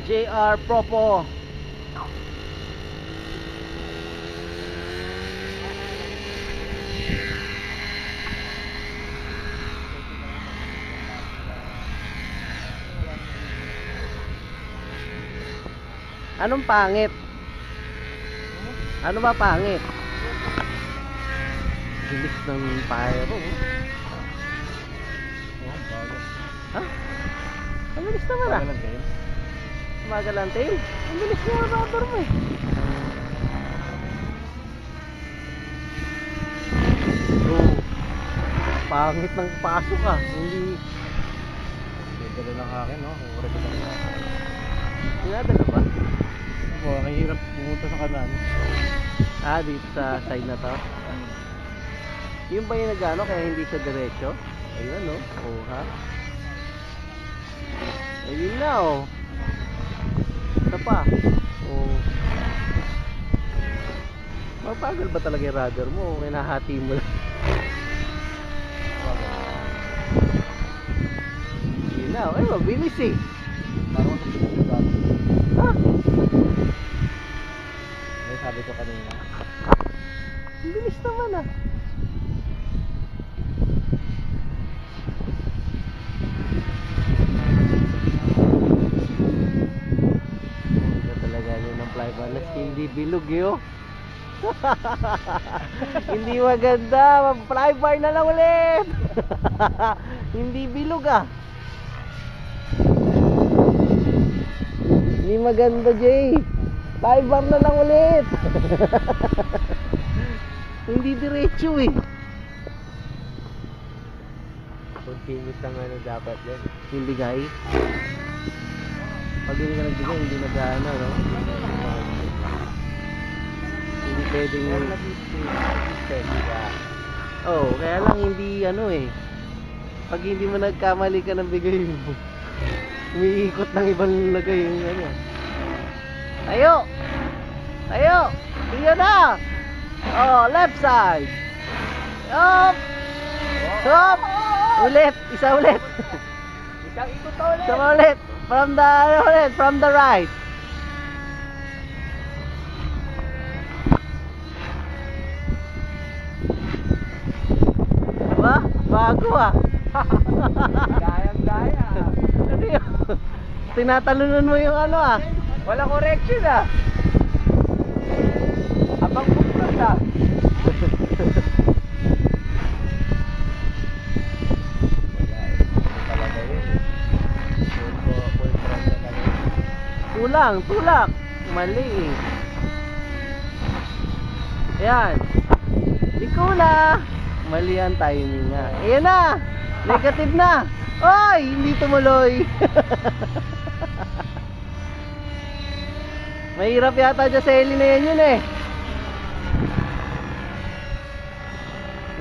JR Propo. Anong pangit? Ano ba pangit? Bilis ng pyro. Ha? Ang bilis naman ah. Tumagal ang tail. Ang bilis nga ang rubber mo eh. Oh, pangit ng pasok ah. Hindi. Dala lang akin, no? Kung oras lang akin. Dinadala ba? Oo, mahirap pumunta sa kanan. Ah, dito sa side na to. Yung ba yung nag-ano kaya hindi siya diretso? Ayun no? Oh ha? Ayun na oh. Ito pa. Oh. Mapagal ba talaga yung rudder mo? Kinahati mo lang. Ayun na oh. Ay, mabilis eh. Parang magpapagod. Ha? May sabi ko kanina. Ang bilis naman ah. Ito talaga yun ang fly balance. Hindi bilog yun. Hindi maganda. Fly bar na lang ulit. Hindi bilog ah. Hindi maganda Jay. Fly bar na lang ulit. Hindi diretso eh. Continuous ang ano dapat yan. Yung bigay. Pag hindi ka nagbigay, hindi nag-ano, no? Hindi pwedeng... Oh, kaya lang hindi ano eh. Pag hindi mo nagkamali ka ng bigay mo, umiikot ng ibang lagay yung ano. Tayo! Tayo! Tingnan na! Oh, left side! Up! Up! Ulit! Isa ulit! Isang ikot ulit! Isa ulit! From the ulit! From the right! Diba? Bago ah! Gayang-gaya! Ano yun? Tinatalunan mo yung ano ah! Wala correction ah! Abang buklat ah! Tulang, tulak. Mali eh. Ayan. Ikaw na. Mali ang timing nga. Ayan na. Negative na. Ay, hindi tumuloy. Mahirap yata dyan sa heli na yan yun eh.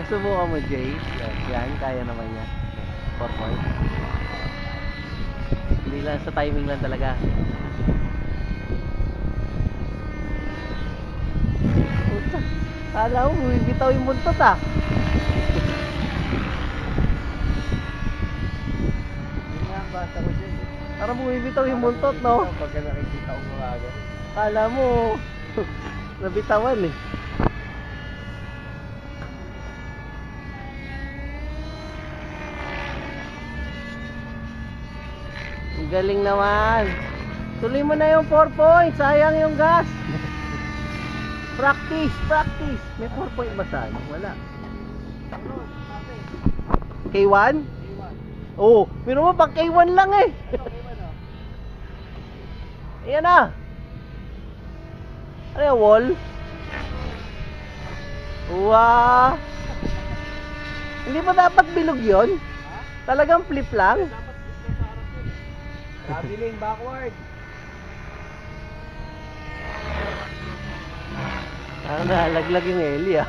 Nasubukan mo Jay. Yan, kaya naman niya. 4 points. Hindi lang sa timing lang talaga. Puta, kala mo bumibitaw yung buntot ah. Yun nga ang basta ko dyan eh. Parang bumibitaw yung buntot no. Pagka nakikita ko mga agad. Kala mo nabitawan eh. Ang galing naman. Tuloy mo na yung 4 points. Sayang yung gas. Practice, practice. May 4 point ba sa ano? Wala. K1? Oo. Pero mo pang K1 lang eh. Ayan na. Ano yung wall? Wow. Hindi ba dapat bilog yon? Talagang flip lang? Traveling backward. Ah, nalaglag yung heli ah.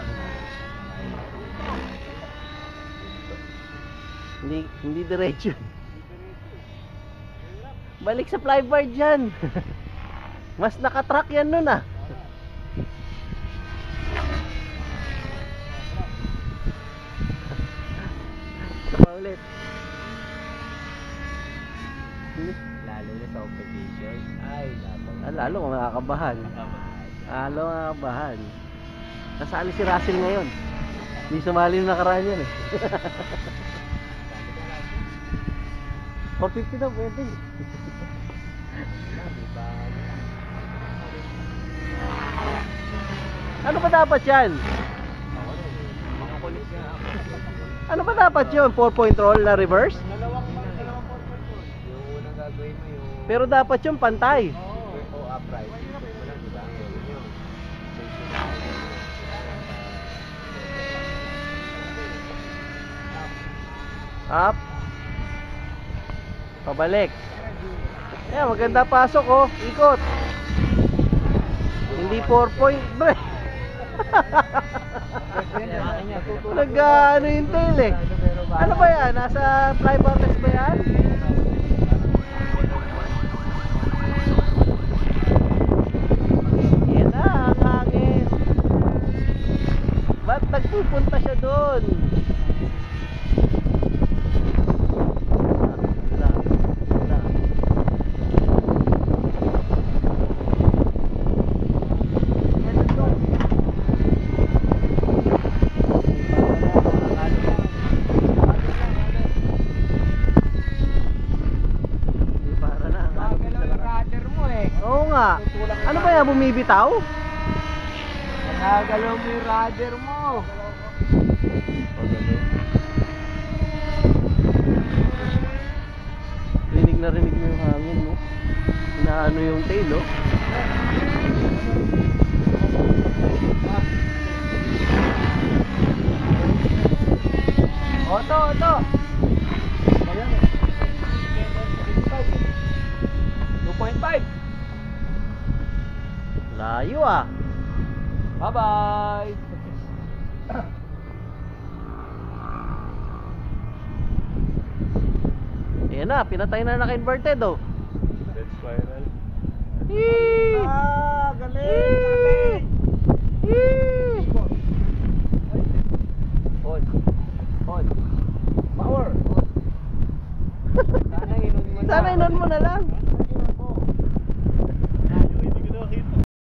Hindi diretso. Balik sa flybar dyan. Mas nakatrack yan nun ah. Sama ulit. Lalo na sa competition. Ay, Lalo makakabahan. Lalo makakabahan. Nasali si Russell ngayon. Hindi sumali nung nakaraan yan eh. 450 daw, pwede. Ano ba dapat yan? Mga kulit nga ako. Ano ba dapat yun? 4-point roll na reverse? Dalawang 4-point roll. Yung unang gagawin mo yung... Pero dapat yung pantay. O upright. Ikot mo lang, diba? Yun yun. Up. Pabalik. Ayan, maganda pasok oh. Ikot. Hindi 4-point bre. Nag-ano yung tail eh. Ano ba yan? Nasa fly vortex ba yan? Yan na, ang hangin. Ba't nagpupunta siya doon? Oo nga. Ano ba yan? Bumibitaw? Nakagalaw mo yung rudder mo. Rinig na rinig mo yung hangin, no? Inaano yung tail, no? Oto, oto. Ayan eh. 2.5. Layo ah. Bye-bye. Ayan na, pinatay na naka-inverted, oh. Dead spiral. Yee! Galing! Yee! On. On. Power. Sana inon mo na. Sana inon mo na lang.